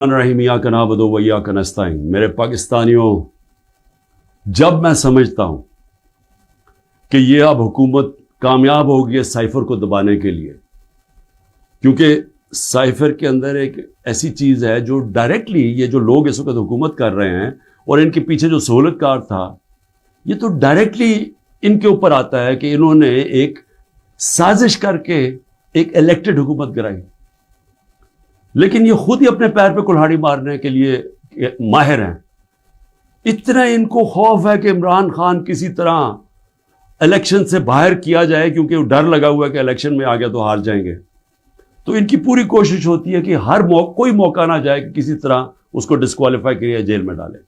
الرحیم ایاک نعبد و ایاک نستعین۔ میرے پاکستانیوں، جب میں سمجھتا ہوں کہ یہ اب حکومت کامیاب ہوگی ہے سائفر کو دبانے کے لیے، کیونکہ سائفر کے اندر ایک ایسی چیز ہے جو ڈائریکٹلی یہ جو لوگ اس وقت حکومت کر رہے ہیں اور ان کے پیچھے جو سہولت کار تھا، یہ تو ڈائریکٹلی ان کے اوپر آتا ہے کہ انہوں نے ایک سازش کر کے ایک الیکٹڈ حکومت گرائی، لیکن یہ خود ہی اپنے پیر پہ کلہاڑی مارنے کے لیے ماہر ہیں۔ اتنا ان کو خوف ہے کہ عمران خان کسی طرح الیکشن سے باہر کیا جائے، کیونکہ ڈر لگا ہوا ہے کہ الیکشن میں آ گیا تو ہار جائیں گے، تو ان کی پوری کوشش ہوتی ہے کہ ہر کوئی موقع نہ جائے کہ کسی طرح اس کو ڈسکوالیفائی کرے، جیل میں ڈالے۔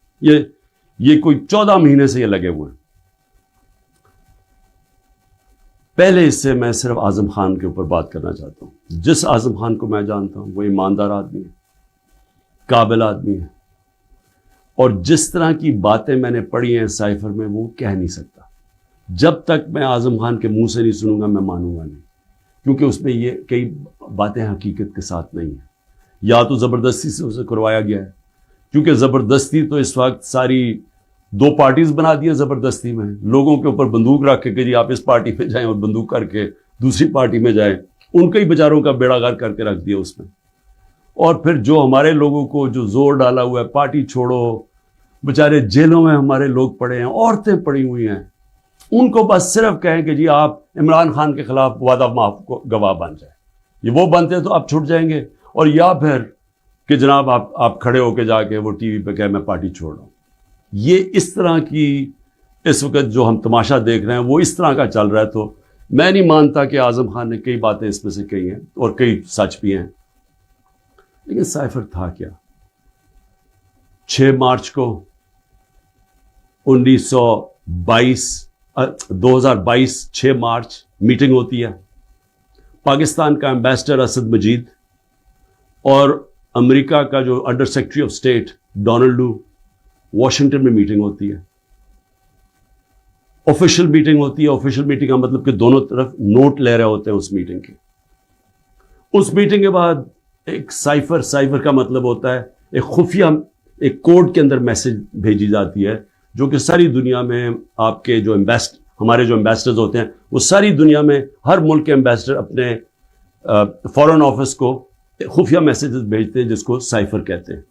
یہ کوئی 14 مہینے سے یہ لگے ہوئے ہیں۔ پہلے اس سے میں صرف اعظم خان کے اوپر بات کرنا چاہتا ہوں۔ جس اعظم خان کو میں جانتا ہوں وہ ایماندار آدمی ہے، قابل آدمی ہے، اور جس طرح کی باتیں میں نے پڑھی ہیں سائفر میں وہ کہہ نہیں سکتا۔ جب تک میں اعظم خان کے منہ سے نہیں سنوں گا میں مانوں گا نہیں، کیونکہ اس میں یہ کئی باتیں حقیقت کے ساتھ نہیں ہیں، یا تو زبردستی سے اسے کروایا گیا ہے، کیونکہ زبردستی تو اس وقت ساری 2 پارٹیز بنا دی ہیں۔ زبردستی میں لوگوں کے اوپر بندوق رکھ کے کہ جی آپ اس پارٹی پہ جائیں، اور بندوق کر کے دوسری پارٹی میں جائیں، ان کے ہی بیچاروں کا بیڑا غرق کر کے رکھ دیا اس میں۔ اور پھر جو ہمارے لوگوں کو جو زور ڈالا ہوا ہے پارٹی چھوڑو، بیچارے جیلوں میں ہمارے لوگ پڑے ہیں، عورتیں پڑی ہوئی ہیں، ان کو بس صرف کہیں کہ جی آپ عمران خان کے خلاف وعدہ معاف گواہ بن جائیں، یہ وہ بنتے تو آپ چھوٹ جائیں گے، اور یا پھر کہ جناب آپ کھڑے ہو کے جا کے وہ ٹی وی پہ کہیں میں پارٹی چھوڑ رہا ہوں۔ یہ اس طرح کی اس وقت جو ہم تماشا دیکھ رہے ہیں وہ اس طرح کا چل رہا ہے، تو میں نہیں مانتا کہ اعظم خان نے کئی باتیں اس میں سے کہی ہیں اور کئی سچ بھی ہیں، لیکن سائفر تھا کیا؟ 6 مارچ کو 2022 6 مارچ میٹنگ ہوتی ہے، پاکستان کا ایمبیسڈر اسد مجید اور امریکہ کا جو under secretary of state Donald Lu, Washington میں میٹنگ ہوتی ہے، آفیشیل میٹنگ ہوتی ہے۔ آفیشیل میٹنگ کا مطلب کہ دونوں طرف نوٹ لے رہے ہوتے ہیں اس میٹنگ کے۔ اس میٹنگ کے بعد ایک سائفر کا مطلب ہوتا ہے ایک خفیہ ایک کوڈ کے اندر میسج بھیجی جاتی ہے، جو کہ ساری دنیا میں آپ کے جو ہمارے جو ایمبیسڈرز ہوتے ہیں وہ ساری دنیا میں ہر ملک کے ایمبیسڈر اپنے فارن آفس کو خفیہ میسیجز بھیجتے ہیں، جس کو سائفر کہتے ہیں۔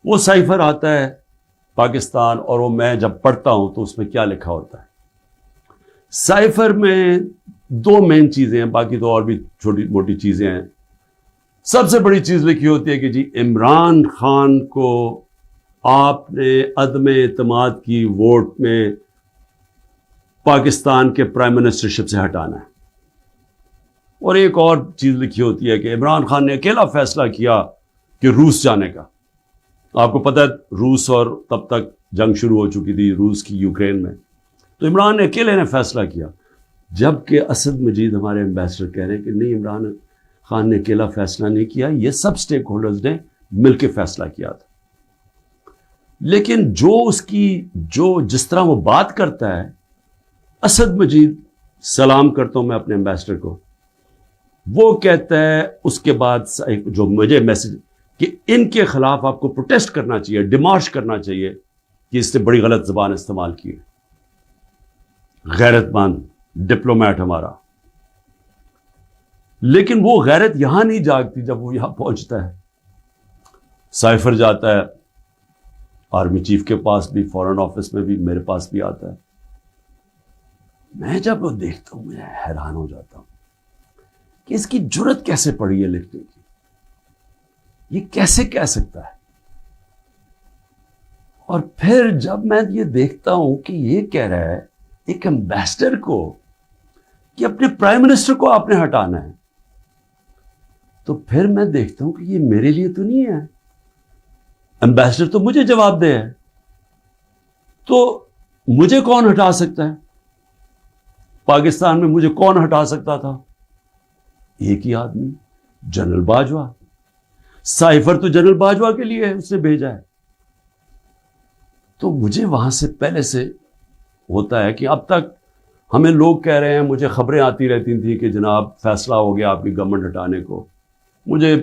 وہ سائفر آتا ہے پاکستان، اور وہ میں جب پڑھتا ہوں تو اس میں کیا لکھا ہوتا ہے؟ سائفر میں 2 مین چیزیں ہیں، باقی تو اور بھی چھوٹی موٹی چیزیں ہیں۔ سب سے بڑی چیز لکھی ہوتی ہے کہ جی عمران خان کو آپ نے عدم اعتماد کی ووٹ میں پاکستان کے پرائم منسٹرشپ سے ہٹانا ہے، اور ایک اور چیز لکھی ہوتی ہے کہ عمران خان نے اکیلا فیصلہ کیا کہ روس جانے کا۔ آپ کو پتہ ہے روس، اور تب تک جنگ شروع ہو چکی تھی روس کی یوکرین میں، تو عمران نے اکیلے نے فیصلہ کیا، جبکہ اسد مجید ہمارے ایمبیسڈر کہہ رہے ہیں کہ نہیں، عمران خان نے اکیلا فیصلہ نہیں کیا، یہ سب سٹیک ہولڈرز نے مل کے فیصلہ کیا تھا۔ لیکن جس طرح وہ بات کرتا ہے، اسد مجید، سلام کرتا ہوں میں اپنے ایمبیسڈر کو، وہ کہتا ہے اس کے بعد جو مجھے میسج کہ ان کے خلاف آپ کو پروٹیسٹ کرنا چاہیے، ڈیمارش کرنا چاہیے کہ اس نے بڑی غلط زبان استعمال کی ہے، غیرت مند ڈپلومیٹ ہمارا۔ لیکن وہ غیرت یہاں نہیں جاگتی جب وہ یہاں پہنچتا ہے۔ سائفر جاتا ہے آرمی چیف کے پاس بھی، فارن آفس میں بھی، میرے پاس بھی آتا ہے۔ میں جب وہ دیکھتا ہوں میں حیران ہو جاتا ہوں کہ اس کی جرت کیسے پڑی ہے لکھنے کی، یہ کیسے کہہ سکتا ہے؟ اور پھر جب میں یہ دیکھتا ہوں کہ یہ کہہ رہا ہے ایک ایمبیسڈر کو کہ اپنے پرائم منسٹر کو آپ نے ہٹانا ہے، تو پھر میں دیکھتا ہوں کہ یہ میرے لیے تو نہیں ہے، ایمبیسڈر تو مجھے جواب دے ہے، تو مجھے کون ہٹا سکتا ہے؟ پاکستان میں مجھے کون ہٹا سکتا تھا؟ ایک ہی آدمی، جنرل باجوہ۔ سائفر تو جنرل باجوہ کے لیے اس نے بھیجا ہے۔ تو مجھے وہاں سے پہلے سے ہوتا ہے کہ اب تک ہمیں لوگ کہہ رہے ہیں، مجھے خبریں آتی رہتی تھیں کہ جناب فیصلہ ہو گیا آپ کی گورنمنٹ ہٹانے کو، مجھے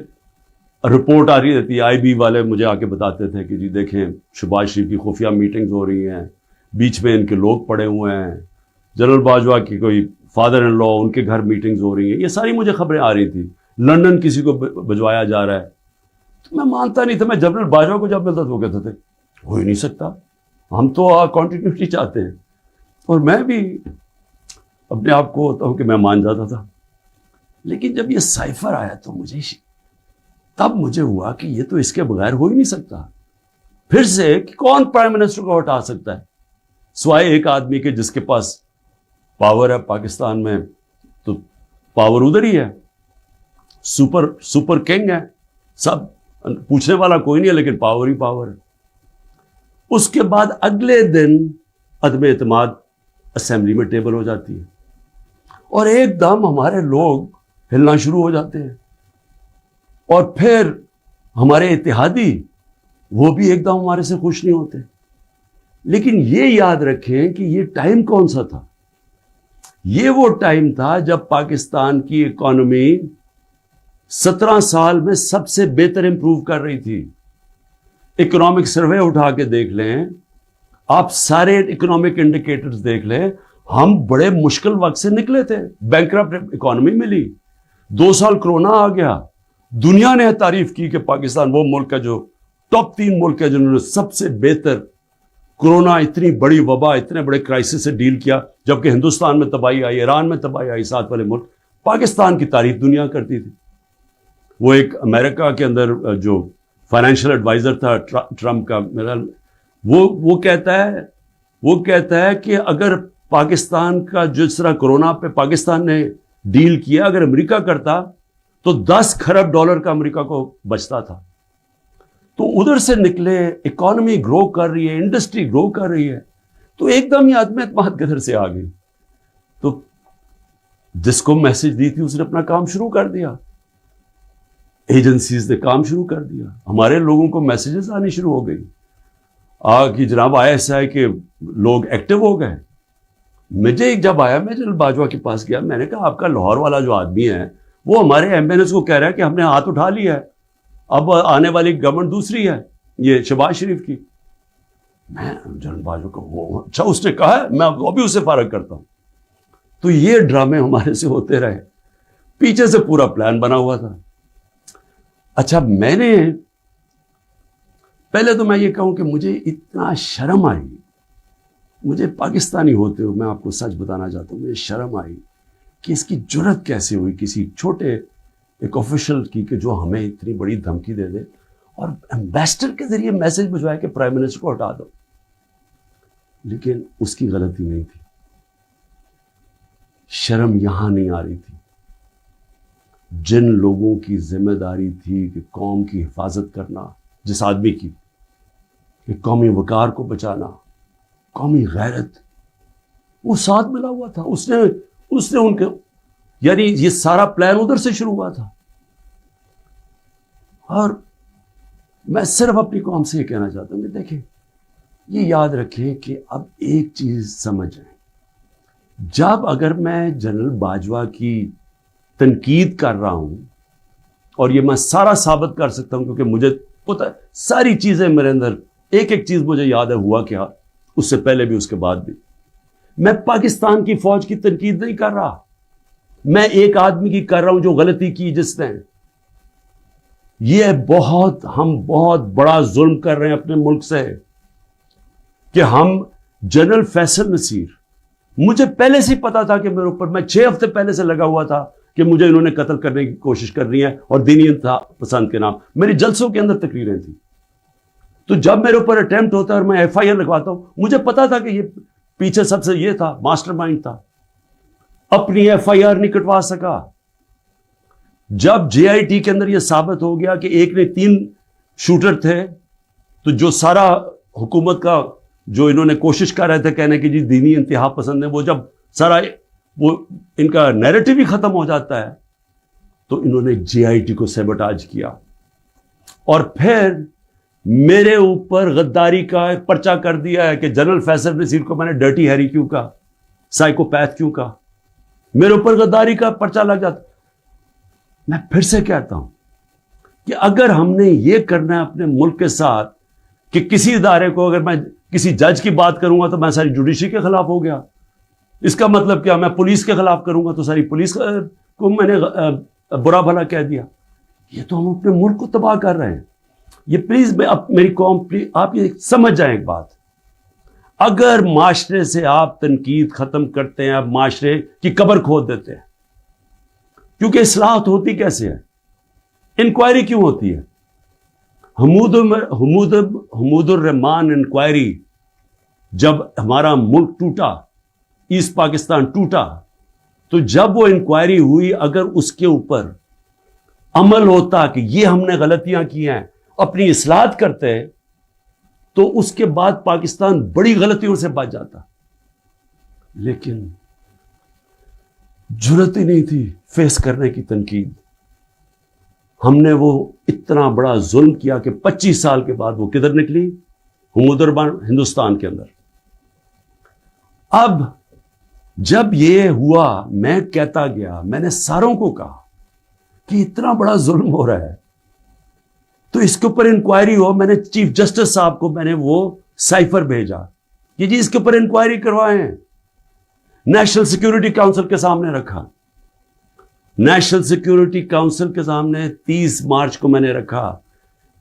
رپورٹ آ رہی رہتی ہے, آئی بی والے مجھے آ کے بتاتے تھے کہ جی دیکھیں شہباز شریف کی خفیہ میٹنگز ہو رہی ہیں, بیچ میں ان کے لوگ پڑے ہوئے ہیں, جنرل باجوہ کی کوئی فادر ان لا ان کے گھر میٹنگز ہو رہی ہیں. یہ ساری مجھے خبریں آ رہی تھیں. لندن کسی کو بھجوایا جا رہا ہے. تو میں مانتا نہیں تھا. میں جنرل باجوہ کو جب ملتا تو وہ کہتے تھے ہو ہی نہیں سکتا, ہم تو کنٹینیوٹی چاہتے ہیں. اور میں بھی اپنے آپ کو ہوتا ہوں کہ میں مان جاتا تھا. لیکن جب یہ سائفر آیا تو تب مجھے ہوا کہ یہ تو اس کے بغیر ہو ہی نہیں سکتا. پھر سے کہ کون پرائم منسٹر کو ہٹا سکتا ہے سوائے ایک آدمی کے جس کے پاس پاور ہے پاکستان میں. تو پاور ادھر ہی ہے, سپر کنگ ہے, سب پوچھنے والا کوئی نہیں ہے, لیکن پاور ہی پاور ہے. اس کے بعد اگلے دن عدم اعتماد اسمبلی میں ٹیبل ہو جاتی ہے اور ایک دم ہمارے لوگ ہلنا شروع ہو جاتے ہیں. اور پھر ہمارے اتحادی وہ بھی ایک دم ہمارے سے خوش نہیں ہوتے. لیکن یہ یاد رکھیں کہ یہ ٹائم کون سا تھا. یہ وہ ٹائم تھا جب پاکستان کی اکانومی 17 سال میں سب سے بہتر امپروو کر رہی تھی. اکنامک سروے اٹھا کے دیکھ لیں آپ, سارے اکنامک انڈیکیٹرز دیکھ لیں, ہم بڑے مشکل وقت سے نکلے تھے. بینکرپٹ اکانومی ملی, 2 سال کرونا آ گیا. دنیا نے تعریف کی کہ پاکستان وہ ملک ہے جو ٹاپ 3 ملک ہے جنہوں نے سب سے بہتر کرونا, اتنی بڑی وبا, اتنے بڑے کرائسس سے ڈیل کیا. جبکہ ہندوستان میں تباہی آئی, ایران میں تباہی آئی, ساتھ والے ملک. پاکستان کی تعریف دنیا کرتی تھی. وہ ایک امریکہ کے اندر جو فائنینشیل ایڈوائزر تھا ٹرمپ کا, میرا وہ کہتا ہے کہ اگر پاکستان کا جس طرح کرونا پہ پاکستان نے ڈیل کیا, اگر امریکہ کرتا تو $10 کھرب کا امریکہ کو بچتا تھا. تو ادھر سے نکلے, اکانومی گرو کر رہی ہے, انڈسٹری گرو کر رہی ہے. تو ایک دم یہ عدم اعتماد کدھر سے آ گئی. تو جس کو میسج دی تھی اس نے اپنا کام شروع کر دیا, ایجنسیز نے کام شروع کر دیا, ہمارے لوگوں کو میسیجز آنی شروع ہو گئی کہ جناب ISI کے لوگ ایکٹیو ہو گئے. مجھے جب آیا, میں جنرل باجوہ کے پاس گیا, میں نے کہا آپ کا لاہور والا جو آدمی ہے وہ ہمارے ایمبینس کو کہہ رہا ہے کہ ہم نے ہاتھ اٹھا لیا ہے, اب آنے والی گورنمنٹ دوسری ہے, یہ شہباز شریف کی. میں جنرل باجوہ کو اچھا اس نے کہا ہے, میں وہ بھی اسے فارغ کرتا ہوں. تو یہ ڈرامے ہمارے سے ہوتے رہے. پیچھے سے پورا پلان بنا ہوا تھا. اچھا میں نے پہلے تو میں یہ کہوں کہ مجھے اتنا شرم آئی, مجھے پاکستانی ہوتے ہوئے میں آپ کو سچ بتانا چاہتا ہوں, مجھے شرم آئی کہ اس کی جرت کیسے ہوئی کسی چھوٹے ایک آفیشل کی کہ جو ہمیں اتنی بڑی دھمکی دے دے اور ایمبیسڈر کے ذریعے میسج بھجوائے کہ پرائم منسٹر کو ہٹا دو. لیکن اس کی غلطی نہیں تھی. شرم یہاں نہیں آ رہی تھی. جن لوگوں کی ذمہ داری تھی کہ قوم کی حفاظت کرنا, جس آدمی کی کہ قومی وقار کو بچانا, قومی غیرت, وہ ساتھ ملا ہوا تھا. اس نے ان کے, یعنی یہ سارا پلان ادھر سے شروع ہوا تھا. اور میں صرف اپنی قوم سے یہ کہنا چاہتا ہوں کہ دیکھیں, یہ یاد رکھیں کہ اب ایک چیز سمجھیں, جب اگر میں جنرل باجوہ کی تنقید کر رہا ہوں, اور یہ میں سارا ثابت کر سکتا ہوں کیونکہ مجھے پتہ ہے ساری چیزیں میرے اندر, ایک ایک چیز مجھے یاد ہے ہوا کیا, اس سے پہلے بھی اس کے بعد بھی. میں پاکستان کی فوج کی تنقید نہیں کر رہا, میں ایک آدمی کی کر رہا ہوں جو غلطی کی جس نے. یہ ہم بہت بڑا ظلم کر رہے ہیں اپنے ملک سے کہ ہم جنرل فیصل نصیر, مجھے پہلے سے پتا تھا کہ میرے اوپر, میں 6 ہفتے پہلے سے لگا ہوا تھا کہ مجھے انہوں نے قتل کرنے کی کوشش کر رہی ہے اور دینی انتہا پسند کے نام. میری جلسوں کے اندر تقریریں تھیں. تو جب میرے اوپر اٹیمپٹ ہوتا ہے اور میں FIR لگواتا ہوں, مجھے پتا تھا کہ یہ پیچھے سب سے یہ تھا, ماسٹر مائنڈ تھا. اپنی FIR نہیں کٹوا سکا. جب JIT کے اندر یہ ثابت ہو گیا کہ ایک نے 3 شوٹر تھے, تو جو سارا حکومت کا جو انہوں نے کوشش کر رہے تھے کہنے کی جی دینی انتہا پسند ہے, وہ جب سارا وہ ان کا نیریٹو ہی ختم ہو جاتا ہے, تو انہوں نے JIT کو سیبوٹاج کیا. اور پھر میرے اوپر غداری کا پرچہ کر دیا ہے کہ جنرل فیصل نصیر کو میں نے ڈرٹی ہیری کیوں کہا, سائیکوپیتھ کیوں کہا, میرے اوپر غداری کا پرچہ لگ جاتا. میں پھر سے کہتا ہوں کہ اگر ہم نے یہ کرنا ہے اپنے ملک کے ساتھ کہ کسی ادارے کو اگر میں کسی جج کی بات کروں گا تو میں ساری جوڈیشری کے خلاف ہو گیا، اس کا مطلب کیا، میں پولیس کے خلاف کروں گا تو ساری پولیس کو میں نے برا بھلا کہہ دیا. یہ تو ہم اپنے ملک کو تباہ کر رہے ہیں. یہ پلیز میری قوم آپ یہ سمجھ جائیں ایک بات، اگر معاشرے سے آپ تنقید ختم کرتے ہیں، آپ معاشرے کی قبر کھود دیتے ہیں. کیونکہ اصلاحات ہوتی کیسے ہے، انکوائری کیوں ہوتی ہے؟ حمود الرحمان انکوائری جب ہمارا ملک ٹوٹا، ایسٹ پاکستان ٹوٹا، تو جب وہ انکوائری ہوئی، اگر اس کے اوپر عمل ہوتا کہ یہ ہم نے غلطیاں کی ہیں، اپنی اصلاحات کرتے، تو اس کے بعد پاکستان بڑی غلطیوں سے بچ جاتا. لیکن جرأت ہی نہیں تھی فیس کرنے کی تنقید. ہم نے وہ اتنا بڑا ظلم کیا کہ 25 سال کے بعد وہ کدھر نکلی؟ حمود الرحمان ہندوستان کے اندر. اب جب یہ ہوا، میں کہتا گیا، میں نے ساروں کو کہا کہ اتنا بڑا ظلم ہو رہا ہے تو اس کے اوپر انکوائری ہو. میں نے چیف جسٹس صاحب کو میں نے وہ سائفر بھیجا کہ جی اس کے اوپر انکوائری کروائیں. نیشنل سیکیورٹی کاؤنسل کے سامنے رکھا. نیشنل سیکیورٹی کاؤنسل کے سامنے 30 مارچ کو میں نے رکھا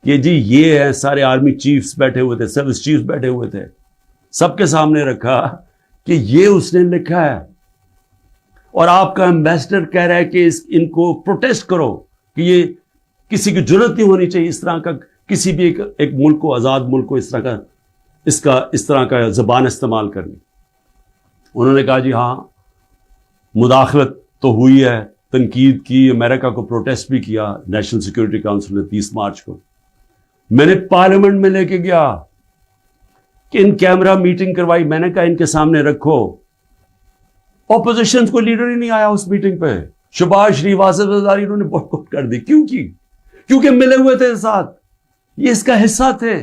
کہ جی یہ ہے، سارے آرمی چیفز بیٹھے ہوئے تھے، سروس چیفز بیٹھے ہوئے تھے، سب کے سامنے رکھا کہ یہ اس نے لکھا ہے اور آپ کا ایمبیسڈر کہہ رہا ہے کہ ان کو پروٹیسٹ کرو کہ یہ کسی کی جرأت نہیں ہونی چاہیے اس طرح کا، کسی بھی ایک ملک کو، آزاد ملک کو اس طرح کا زبان استعمال کرنی. انہوں نے کہا جی ہاں مداخلت تو ہوئی ہے، تنقید کی، امریکہ کو پروٹیسٹ بھی کیا نیشنل سیکیورٹی کاؤنسل نے 30 مارچ کو. میں نے پارلیمنٹ میں لے کے گیا کہ ان کیمرہ میٹنگ کروائی. میں نے کہا ان کے سامنے رکھو. اپوزیشن کو لیڈر ہی نہیں آیا اس میٹنگ پہ. شہباز شریف، آصف زرداری، انہوں نے بائیکاٹ کر دی. کیوں کی؟ کیونکہ ملے ہوئے تھے ساتھ، یہ اس کا حصہ تھے،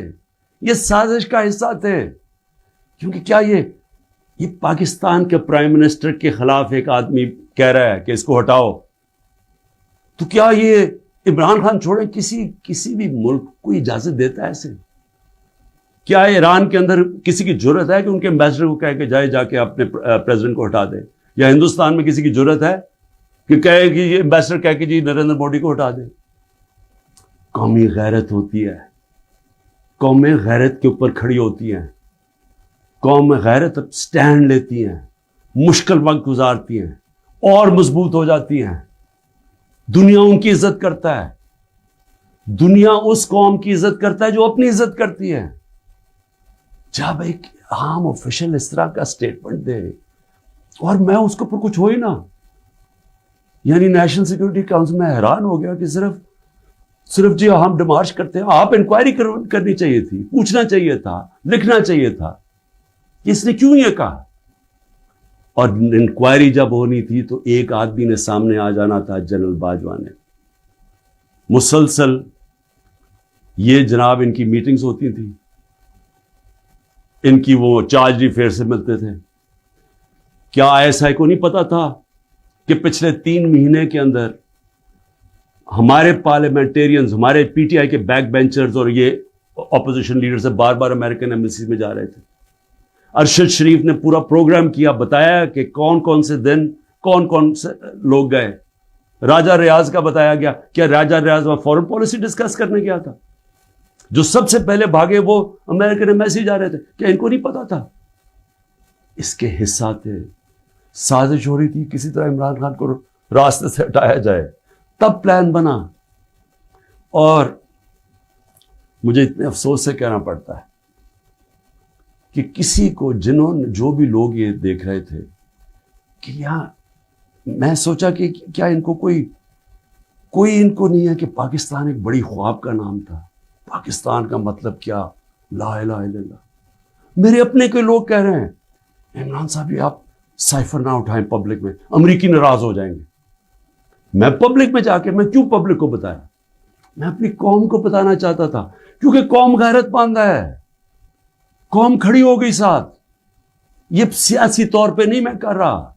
یہ سازش کا حصہ تھے. کیونکہ کیا یہ پاکستان کے پرائم منسٹر کے خلاف ایک آدمی کہہ رہا ہے کہ اس کو ہٹاؤ، تو کیا یہ عمران خان چھوڑیں؟ کسی بھی ملک کو اجازت دیتا ہے ایسے؟ کیا ایران کے اندر کسی کی جرأت ہے کہ ان کے ایمبیسڈر کو کہے کہ جا کے اپنے پریزیڈنٹ کو ہٹا دے؟ یا ہندوستان میں کسی کی جرأت ہے کہ کہے کہ یہ ایمبیسڈر کہہ کے جی نریندر مودی کو ہٹا دے؟ قومی غیرت ہوتی ہے، قومیں غیرت کے اوپر کھڑی ہوتی ہیں، قوم غیرت سٹینڈ لیتی ہیں، مشکل وقت گزارتی ہیں اور مضبوط ہو جاتی ہیں. دنیا ان کی عزت کرتا ہے، دنیا اس قوم کی عزت کرتا ہے جو اپنی عزت کرتی ہے. جب ایک عام آفیشل اس طرح کا سٹیٹمنٹ دے اور میں اس کے اوپر کچھ ہو ہی نہ، یعنی نیشنل سیکیورٹی کاؤنسل میں حیران ہو گیا کہ صرف جی ہم ڈیمارش کرتے ہیں. آپ انکوائری کرنی چاہیے تھی، پوچھنا چاہیے تھا، لکھنا چاہیے تھا اس نے کیوں یہ کہا. اور انکوائری جب ہونی تھی تو ایک آدمی نے سامنے آ جانا تھا، جنرل باجوہ نے. مسلسل یہ جناب ان کی میٹنگز ہوتی تھی، ان کی وہ چارج افیئر سے ملتے تھے. کیا ISI کو نہیں پتا تھا کہ پچھلے 3 مہینے کے اندر ہمارے پارلیمنٹیرینز، ہمارے PTI کے بیک بینچرز اور یہ اپوزیشن لیڈر سے بار بار امریکن ایمبیسی میں جا رہے تھے. ارشد شریف نے پورا پروگرام کیا، بتایا کہ کون سے دن کون سے لوگ گئے. راجہ ریاض کا بتایا گیا. کیا راجہ ریاض وہاں فورن پالیسی ڈسکس کرنے گیا تھا؟ جو سب سے پہلے بھاگے وہ امریکن ایمبیسی جا رہے تھے. کیا ان کو نہیں پتا تھا؟ اس کے حصہ تھے. سازش ہو رہی تھی کسی طرح عمران خان کو راستے سے ہٹایا جائے، تب پلان بنا. اور مجھے اتنے افسوس سے کہنا پڑتا ہے کہ کسی کو جو بھی لوگ یہ دیکھ رہے تھے کہ یہاں، میں سوچا کہ کیا ان کو کوئی ان کو نہیں ہے کہ پاکستان ایک بڑی خواب کا نام تھا. پاکستان کا مطلب کیا؟ لا الہ الا اللہ. میرے اپنے کے لوگ کہہ رہے ہیں عمران صاحب یہ آپ سائفر نہ اٹھائیں پبلک میں، امریکی ناراض ہو جائیں گے. میں پبلک میں جا کے میں کیوں پبلک کو بتایا؟ میں اپنی قوم کو بتانا چاہتا تھا، کیونکہ قوم غیرت باندھا ہے، قوم کھڑی ہو گئی ساتھ. یہ سیاسی طور پہ نہیں میں کر رہا،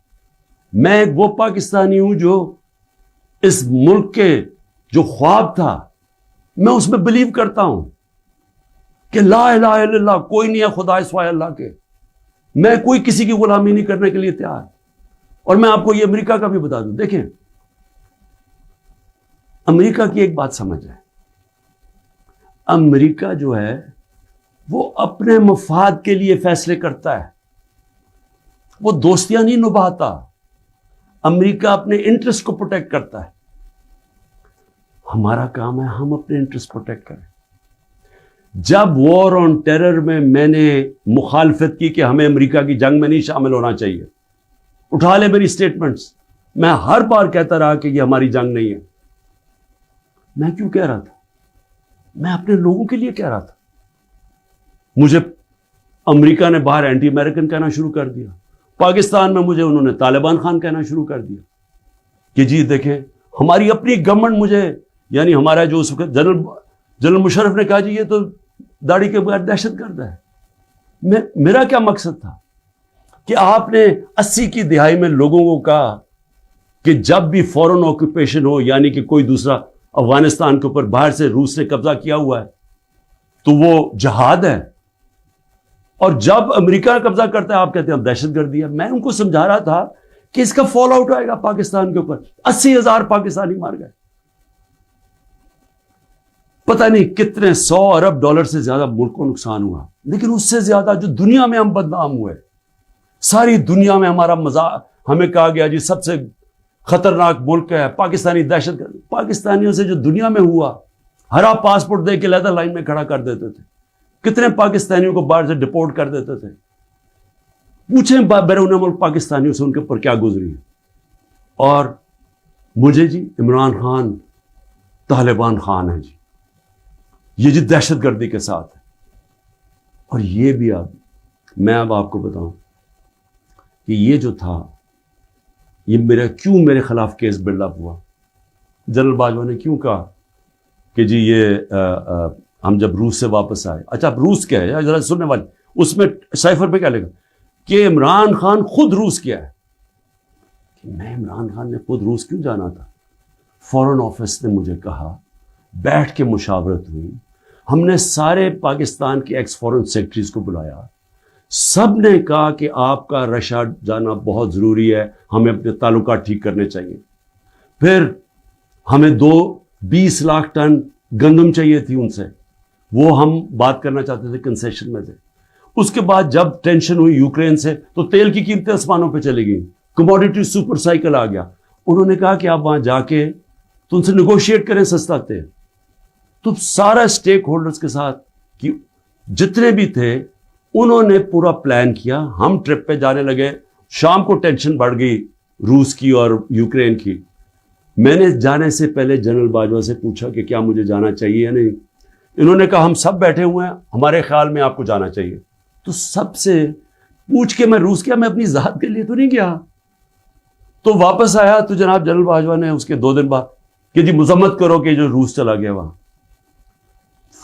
میں ایک وہ پاکستانی ہوں جو اس ملک کے جو خواب تھا میں اس میں بلیو کرتا ہوں کہ لا الہ الا اللہ، کوئی نہیں ہے خدا سوائے اللہ کے، میں کوئی کسی کی غلامی نہیں کرنے کے لیے تیار۔ اور میں آپ کو یہ امریکہ کا بھی بتا دوں، دیکھیں امریکہ کی ایک بات سمجھ ہے، امریکہ جو ہے وہ اپنے مفاد کے لیے فیصلے کرتا ہے، وہ دوستیاں نہیں نبھاتا، امریکہ اپنے انٹرسٹ کو پروٹیکٹ کرتا ہے۔ ہمارا کام ہے ہم اپنے انٹرسٹ پروٹیکٹ کریں۔ جب وار آن ٹیرر میں نے مخالفت کی کہ ہمیں امریکہ کی جنگ میں نہیں شامل ہونا چاہیے، اٹھا لے میری سٹیٹمنٹس، میں ہر بار کہتا رہا کہ یہ ہماری جنگ نہیں ہے۔ میں کیوں کہہ رہا تھا؟ میں اپنے لوگوں کے لیے کہہ رہا تھا۔ مجھے امریکہ نے باہر اینٹی امریکن کہنا شروع کر دیا، پاکستان میں مجھے انہوں نے طالبان خان کہنا شروع کر دیا کہ جی دیکھیں ہماری اپنی گورنمنٹ، مجھے یعنی ہمارا جو اس وقت جنرل مشرف نے کہا جی یہ تو داڑھی کے بغیر دہشت گرد ہے۔ میرا کیا مقصد تھا کہ آپ نے 80 کی دہائی میں لوگوں کو کہا کہ جب بھی فورن آکوپیشن ہو، یعنی کہ کوئی دوسرا افغانستان کے اوپر باہر سے روس نے قبضہ کیا ہوا ہے تو وہ جہاد ہے، اور جب امریکہ قبضہ کرتا ہے آپ کہتے ہیں ہم دہشت گردی ہے۔ میں ان کو سمجھا رہا تھا کہ اس کا فال آؤٹ آئے گا پاکستان کے اوپر، 80,000 پاکستانی مار گئے، پتہ نہیں کتنے 100 ارب ڈالر سے زیادہ ملک کو نقصان ہوا، لیکن اس سے زیادہ جو دنیا میں ہم بدنام ہوئے، ساری دنیا میں ہمارا مذاق، ہمیں کہا گیا جی سب سے خطرناک ملک ہے پاکستانی دہشت گرد۔ پاکستانیوں سے جو دنیا میں ہوا، ہرا پاسپورٹ دے کے لیدر لائن میں کھڑا کر دیتے تھے، کتنے پاکستانیوں کو باہر سے ڈپورٹ کر دیتے تھے۔ پوچھیں بیرون ملک پاکستانیوں سے ان کے اوپر کیا گزری ہے۔ اور مجھے جی عمران خان طالبان خان ہے جی، یہ جی دہشت گردی کے ساتھ ہے۔ اور یہ بھی میں اب آپ کو بتاؤں کہ یہ جو تھا یہ میرے خلاف کیس بلڈ اپ ہوا۔ جنرل باجوہ نے کیوں کہا کہ جی یہ ہم جب روس سے واپس آئے، اچھا اب روس کیا ہے ذرا سننے والے، اس میں سائفر پہ کیا لکھا کہ عمران خان خود روس کیا ہے۔ میں عمران خان نے خود روس کیوں جانا تھا؟ فورن آفس نے مجھے کہا، بیٹھ کے مشاورت ہوئی، ہم نے سارے پاکستان کے ایکس فورن سیکرٹریز کو بلایا، سب نے کہا کہ آپ کا رشیا جانا بہت ضروری ہے، ہمیں اپنے تعلقات ٹھیک کرنے چاہیے۔ پھر ہمیں 20 لاکھ ٹن گندم چاہیے تھی ان سے، وہ ہم بات کرنا چاہتے تھے کنسیشن میں سے۔ اس کے بعد جب ٹینشن ہوئی یوکرین سے تو تیل کی قیمتیں آسمانوں پہ چلی گئیں، کموڈیٹی سپر سائیکل آ گیا۔ انہوں نے کہا کہ آپ وہاں جا کے تو ان سے نیگوشیٹ کریں سستا تیل۔ تو سارا سٹیک ہولڈرز کے ساتھ کہ جتنے بھی تھے انہوں نے پورا پلان کیا، ہم ٹرپ پہ جانے لگے۔ شام کو ٹینشن بڑھ گئی روس کی اور یوکرین کی۔ میں نے جانے سے پہلے جنرل باجوہ سے پوچھا کہ کیا مجھے جانا چاہیے یا نہیں۔ انہوں نے کہا ہم سب بیٹھے ہوئے ہیں، ہمارے خیال میں آپ کو جانا چاہیے۔ تو سب سے پوچھ کے میں روس گیا، میں اپنی ذات کے لیے تو نہیں گیا۔ تو واپس آیا تو جناب جنرل باجوہ نے اس کے 2 دن بعد کہ جی مذمت کرو کہ جو روس چلا گیا وہاں۔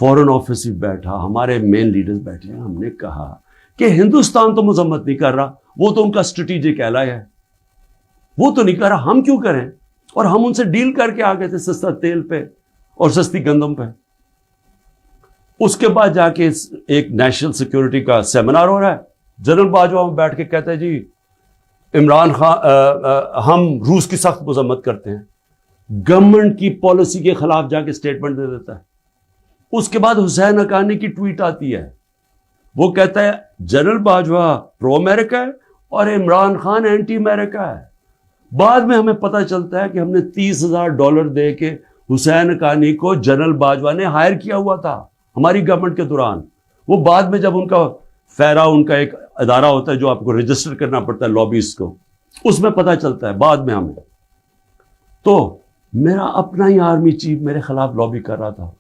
فورن آفس ہی بیٹھا، ہمارے مین لیڈرز بیٹھے ہیں، ہم نے کہا کہ ہندوستان تو مذمت نہیں کر رہا، وہ تو ان کا اسٹریٹجک ایلائی ہے، وہ تو نہیں کر رہا، ہم کیوں کریں؟ اور ہم ان سے ڈیل کر کے آ گئے تھے سستا تیل پہ اور سستی گندم پہ۔ اس کے بعد جا کے ایک نیشنل سیکیورٹی کا سیمینار ہو رہا ہے، جنرل باجوہ بیٹھ کے کہتے ہیں جی عمران خان ہم روس کی سخت مذمت کرتے ہیں، گورنمنٹ کی پالیسی کے خلاف جا کے اسٹیٹمنٹ دے دیتا ہے۔ اس کے بعد حسین حقانی کی ٹویٹ آتی ہے، وہ کہتا ہے جنرل باجوہ پرو امریکہ ہے اور عمران خان اینٹی امریکہ ہے۔ بعد میں ہمیں پتہ چلتا ہے کہ ہم نے $30,000 دے کے حسین حقانی کو جنرل باجوہ نے ہائر کیا ہوا تھا ہماری گورنمنٹ کے دوران۔ وہ بعد میں جب ان کا فیرا، ان کا ایک ادارہ ہوتا ہے جو آپ کو رجسٹر کرنا پڑتا ہے لابیز کو، اس میں پتہ چلتا ہے بعد میں ہمیں۔ تو میرا اپنا ہی آرمی چیف میرے خلاف لابی کر رہا تھا،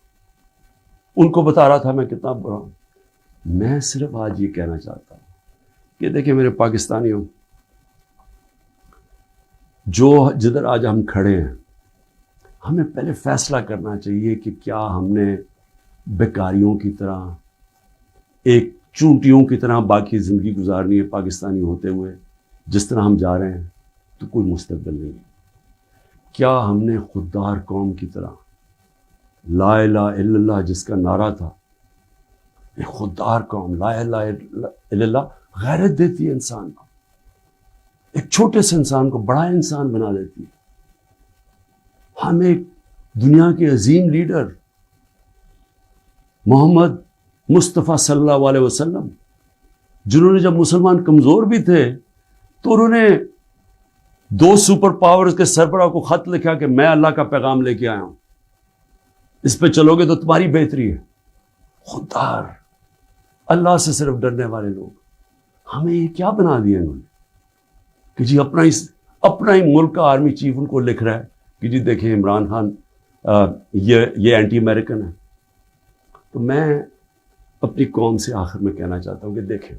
ان کو بتا رہا تھا میں کتنا برا ہوں۔ میں صرف آج یہ کہنا چاہتا ہوں کہ دیکھیں میرے پاکستانیوں، جو جدھر آج ہم کھڑے ہیں، ہمیں پہلے فیصلہ کرنا چاہیے کہ کیا ہم نے بیکاریوں کی طرح، ایک چونٹیوں کی طرح باقی زندگی گزارنی ہے پاکستانی ہوتے ہوئے جس طرح ہم جا رہے ہیں تو کوئی مستقبل نہیں ہے۔ کیا ہم نے خوددار قوم کی طرح لا الہ الا اللہ جس کا نعرہ تھا، ایک خوددار قوم، لا الہ الا اللہ غیرت دیتی ہے انسان کو، ایک چھوٹے سے انسان کو بڑا انسان بنا دیتی ہے۔ ہم ایک دنیا کے عظیم لیڈر محمد مصطفیٰ صلی اللہ علیہ وسلم، جنہوں نے جب مسلمان کمزور بھی تھے تو انہوں نے 2 سپر پاورز کے سربراہ کو خط لکھا کہ میں اللہ کا پیغام لے کے آیا ہوں، اس پہ چلو گے تو تمہاری بہتری ہے۔ خوددار، اللہ سے صرف ڈرنے والے لوگ، ہمیں یہ کیا بنا دیا انہوں نے کہ جی اپنا ہی ملک کا آرمی چیف ان کو لکھ رہا ہے کہ جی دیکھیں عمران خان یہ اینٹی امریکن ہے۔ تو میں اپنی قوم سے آخر میں کہنا چاہتا ہوں کہ دیکھیں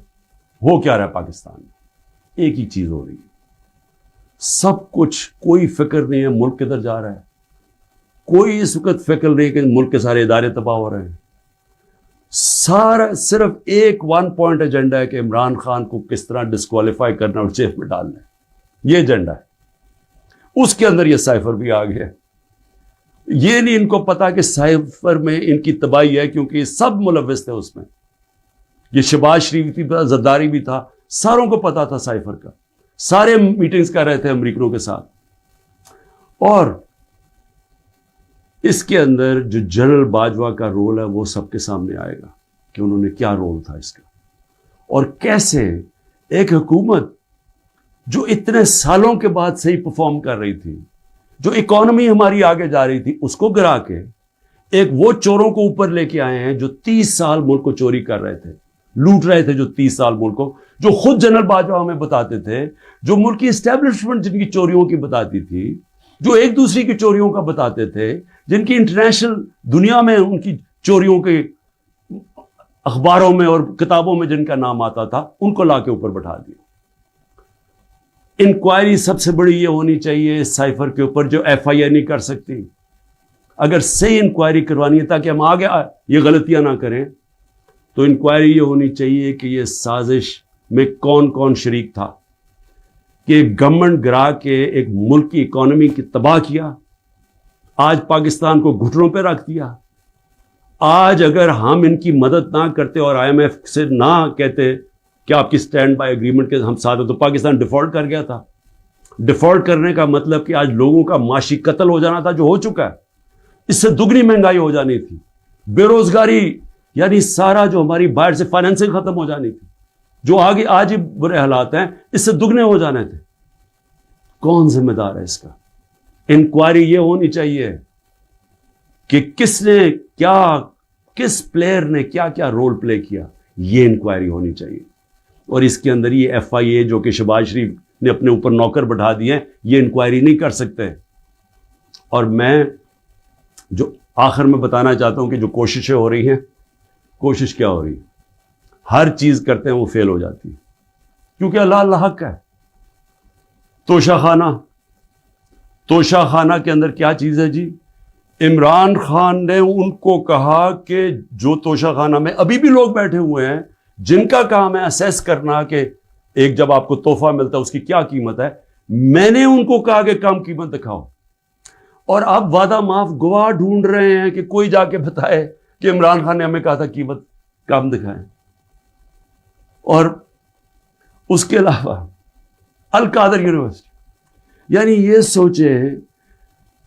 ہو کیا رہا ہے پاکستان میں، ایک ہی چیز ہو رہی ہے، سب کچھ، کوئی فکر نہیں ہے ملک کدھر جا رہا ہے، کوئی اس وقت فکر نہیں کہ ملک کے سارے ادارے تباہ ہو رہے ہیں، سارا صرف ایک 1 پوائنٹ ایجنڈا ہے کہ عمران خان کو کس طرح ڈسکوالیفائی کرنا اور جیل میں ڈالنا ہے، یہ ایجنڈا ہے۔ اس کے اندر یہ سائفر بھی آ گیا ہے۔ یہ نہیں ان کو پتا کہ سائفر میں ان کی تباہی ہے، کیونکہ یہ سب ملوث تھے اس میں، یہ شہباز شریف بھی تھا، زرداری بھی تھا، ساروں کو پتا تھا سائفر کا، سارے میٹنگز کر رہے تھے امریکنوں کے ساتھ۔ اور اس کے اندر جو جنرل باجوہ کا رول ہے وہ سب کے سامنے آئے گا کہ انہوں نے کیا رول تھا اس کا، اور کیسے ایک حکومت جو اتنے سالوں کے بعد صحیح پرفارم کر رہی تھی، جو اکانومی ہماری آگے جا رہی تھی، اس کو گرا کے ایک وہ چوروں کو اوپر لے کے آئے ہیں جو 30 سال ملک کو چوری کر رہے تھے، لوٹ رہے تھے، جو 30 سال ملک کو، جو خود جنرل باجوہ ہمیں بتاتے تھے، جو ملک کی اسٹیبلشمنٹ جن کی چوریوں کی بتاتی تھی، جو ایک دوسری کی چوریوں کا بتاتے تھے، جن کی انٹرنیشنل دنیا میں ان کی چوریوں کے اخباروں میں اور کتابوں میں جن کا نام آتا تھا، ان کو لا کے اوپر بٹھا دیا۔ انکوائری سب سے بڑی یہ ہونی چاہیے اس سائفر کے اوپر، جو ایف آئی اے نہیں کر سکتی۔ اگر صحیح انکوائری کروانی ہے تاکہ ہم آگے یہ غلطیاں نہ کریں، تو انکوائری یہ ہونی چاہیے کہ یہ سازش میں کون کون شریک تھا کہ گورنمنٹ گرا کے ایک ملک کی اکانومی کی تباہ کیا، آج پاکستان کو گھٹنوں پہ رکھ دیا۔ آج اگر ہم ان کی مدد نہ کرتے اور آئی ایم ایف سے نہ کہتے کہ آپ کی سٹینڈ بائی ایگریمنٹ کے ہم ساتھ ہیں، تو پاکستان ڈیفالٹ کر گیا تھا۔ ڈیفالٹ کرنے کا مطلب کہ آج لوگوں کا معاشی قتل ہو جانا تھا، جو ہو چکا ہے، اس سے دگنی مہنگائی ہو جانی تھی، بے روزگاری یعنی سارا جو ہماری باہر سے فائنینسنگ ختم ہو جانی تھی، جو آگے آج ہی برے حالات ہیں، اس سے دگنے ہو جانے تھے۔ کون ذمہ دار ہے اس کا؟ انکوائری یہ ہونی چاہیے کہ کس نے کیا، کس پلیئر نے کیا کیا رول پلے کیا، یہ انکوائری ہونی چاہیے۔ اور اس کے اندر یہ ایف آئی اے جو کہ شہباز شریف نے اپنے اوپر نوکر بٹھا دیے ہیں، یہ انکوائری نہیں کر سکتے۔ اور میں جو آخر میں بتانا چاہتا ہوں کہ جو کوششیں ہو رہی ہیں، کوشش کیا ہو رہی ہے؟ ہر چیز کرتے ہیں وہ فیل ہو جاتی ہے، کیونکہ اللہ حق ہے۔ توشہ خانہ کے اندر کیا چیز ہے جی؟ عمران خان نے ان کو کہا کہ جو توشہ خانہ میں ابھی بھی لوگ بیٹھے ہوئے ہیں جن کا کام ہے اسیس کرنا کہ ایک جب آپ کو تحفہ ملتا ہے اس کی کیا قیمت ہے، میں نے ان کو کہا کہ کم قیمت دکھاؤ، اور آپ وعدہ معاف گواہ ڈھونڈ رہے ہیں کہ کوئی جا کے بتائے کہ عمران خان نے ہمیں کہا تھا قیمت کم دکھائیں۔ اور اس کے علاوہ القادر یونیورسٹی، یعنی یہ سوچیں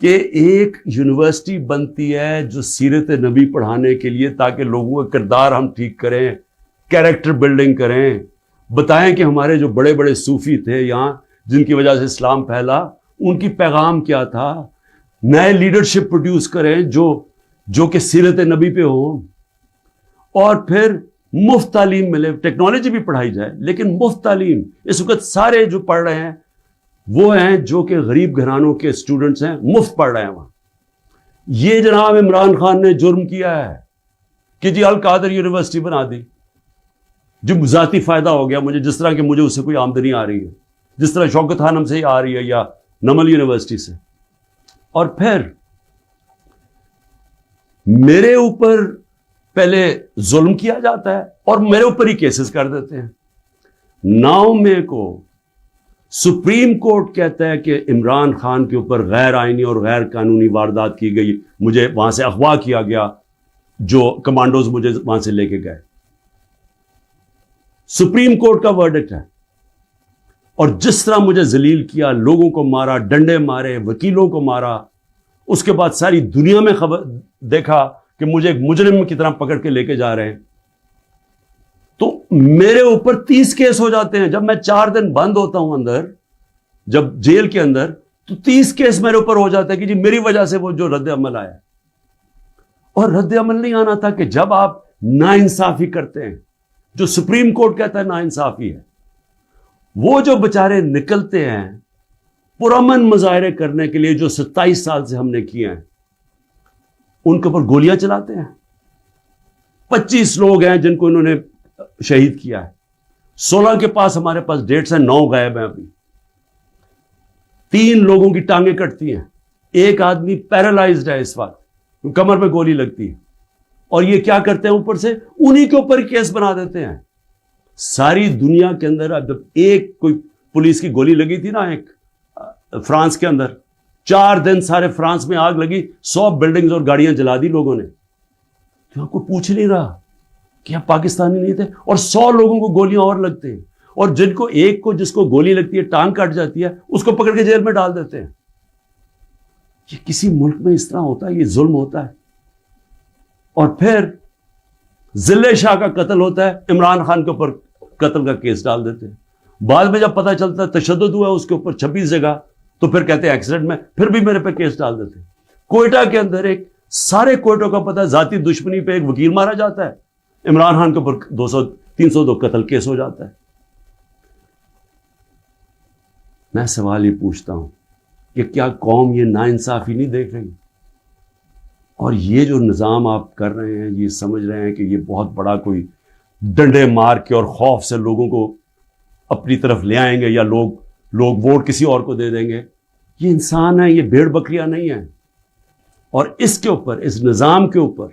کہ ایک یونیورسٹی بنتی ہے جو سیرت نبی پڑھانے کے لیے، تاکہ لوگوں کا کردار ہم ٹھیک کریں، کیریکٹر بلڈنگ کریں، بتائیں کہ ہمارے جو بڑے بڑے صوفی تھے یہاں جن کی وجہ سے اسلام پھیلا، ان کی پیغام کیا تھا، نئے لیڈرشپ پروڈیوس کریں جو کہ سیرت نبی پہ ہوں، اور پھر مفت تعلیم ملے، ٹیکنالوجی بھی پڑھائی جائے لیکن مفت تعلیم۔ اس وقت سارے جو پڑھ رہے ہیں وہ ہیں جو کہ غریب گھرانوں کے اسٹوڈنٹس ہیں، مفت پڑھ رہے ہیں وہاں۔ یہ جناب عمران خان نے جرم کیا ہے کہ جی القادر یونیورسٹی بنا دی، جو ذاتی فائدہ ہو گیا مجھے، جس طرح کہ مجھے اس سے کوئی آمدنی آ رہی ہے، جس طرح شوکت خانم سے ہی آ رہی ہے یا نمل یونیورسٹی سے۔ اور پھر میرے اوپر پہلے ظلم کیا جاتا ہے اور میرے اوپر ہی کیسز کر دیتے ہیں۔ 9 مئی کو سپریم کورٹ کہتا ہے کہ عمران خان کے اوپر غیر آئینی اور غیر قانونی واردات کی گئی, مجھے وہاں سے اغوا کیا گیا, جو کمانڈوز مجھے وہاں سے لے کے گئے. سپریم کورٹ کا ورڈکٹ ہے. اور جس طرح مجھے ذلیل کیا, لوگوں کو مارا, ڈنڈے مارے, وکیلوں کو مارا, اس کے بعد ساری دنیا میں خبر دیکھا کہ مجھے ایک مجرم کی طرح پکڑ کے لے کے جا رہے ہیں, تو میرے اوپر 30 کیس ہو جاتے ہیں. جب میں 4 دن بند ہوتا ہوں اندر, جب جیل کے اندر, تو 30 کیس میرے اوپر ہو جاتا ہے کہ جی میری وجہ سے وہ جو رد عمل آیا. اور رد عمل نہیں آنا تھا کہ جب آپ ناانصافی کرتے ہیں, جو سپریم کورٹ کہتا ہے ناانصافی ہے, وہ جو بچارے نکلتے ہیں پرامن مظاہرے کرنے کے لیے, جو 27 سال سے ہم نے کیے ہیں, ان کے اوپر گولیاں چلاتے ہیں. 25 لوگ ہیں جن کو انہوں نے شہید کیا ہے. 16 کے پاس ہمارے پاس ڈیٹس ہیں, 9 غائب ہیں ابھی. 3 لوگوں کی ٹانگیں کٹتی ہیں, ایک آدمی پیرالائزڈ ہے اس وقت, کمر میں گولی لگتی ہے. اور یہ کیا کرتے ہیں, اوپر سے انہی کے اوپر کیس بنا دیتے ہیں. ساری دنیا کے اندر جب ایک کوئی پولیس کی گولی لگی تھی نا ایک فرانس کے اندر, 4 دن سارے فرانس میں آگ لگی, 100 بلڈنگز اور گاڑیاں جلا دی لوگوں نے. تو آپ کو پوچھ نہیں رہا کہ آپ پاکستانی نہیں تھے, اور 100 لوگوں کو گولیاں اور لگتے ہیں, اور جن کو ایک کو جس کو گولی لگتی ہے, ٹانگ کٹ جاتی ہے, اس کو پکڑ کے جیل میں ڈال دیتے ہیں. یہ کسی ملک میں اس طرح ہوتا ہے؟ یہ ظلم ہوتا ہے. اور پھر ضلع شاہ کا قتل ہوتا ہے, عمران خان کے اوپر قتل کا کیس ڈال دیتے ہیں. بعد میں جب پتہ چلتا ہے تشدد ہوا اس کے اوپر 26 جگہ, تو پھر کہتے ہیں ایکسیڈنٹ میں, پھر بھی میرے پہ کیس ڈال دیتے ہیں. کوئٹہ کے اندر ایک سارے کوئٹوں کا پتہ ہے, ذاتی دشمنی پہ ایک وکیل مارا جاتا ہے, عمران خان کے اوپر 302 قتل کیس ہو جاتا ہے. میں سوال یہ پوچھتا ہوں کہ کیا قوم یہ ناانصافی نہیں دیکھ رہی؟ اور یہ جو نظام آپ کر رہے ہیں, یہ سمجھ رہے ہیں کہ یہ بہت بڑا کوئی ڈنڈے مار کے اور خوف سے لوگوں کو اپنی طرف لے آئیں گے, یا لوگ ووٹ کسی اور کو دے دیں گے. یہ انسان ہے, یہ بھیڑ بکریاں نہیں ہیں. اور اس کے اوپر, اس نظام کے اوپر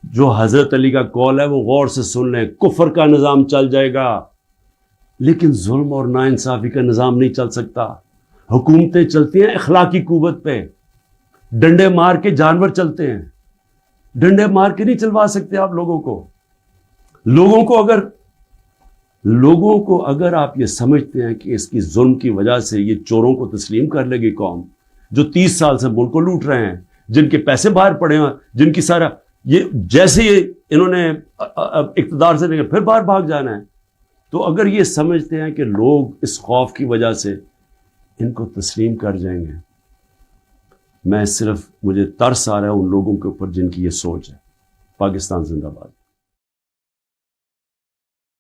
جو حضرت علی کا قول ہے وہ غور سے سن لیں. کفر کا نظام چل جائے گا, لیکن ظلم اور ناانصافی کا نظام نہیں چل سکتا. حکومتیں چلتی ہیں اخلاقی قوت پہ, ڈنڈے مار کے جانور چلتے ہیں. ڈنڈے مار کے نہیں چلوا سکتے آپ لوگوں کو. لوگوں کو اگر آپ یہ سمجھتے ہیں کہ اس کی ظلم کی وجہ سے یہ چوروں کو تسلیم کر لے گی قوم, جو 30 سال سے ملک کو لوٹ رہے ہیں, جن کے پیسے باہر پڑے ہیں, جن کی سارا یہ جیسے انہوں نے اقتدار سے پھر باہر بھاگ جانا ہے, تو اگر یہ سمجھتے ہیں کہ لوگ اس خوف کی وجہ سے ان کو تسلیم کر جائیں گے, مجھے ترس آ رہا ہے ان لوگوں کے اوپر جن کی یہ سوچ ہے. پاکستان زندہ باد.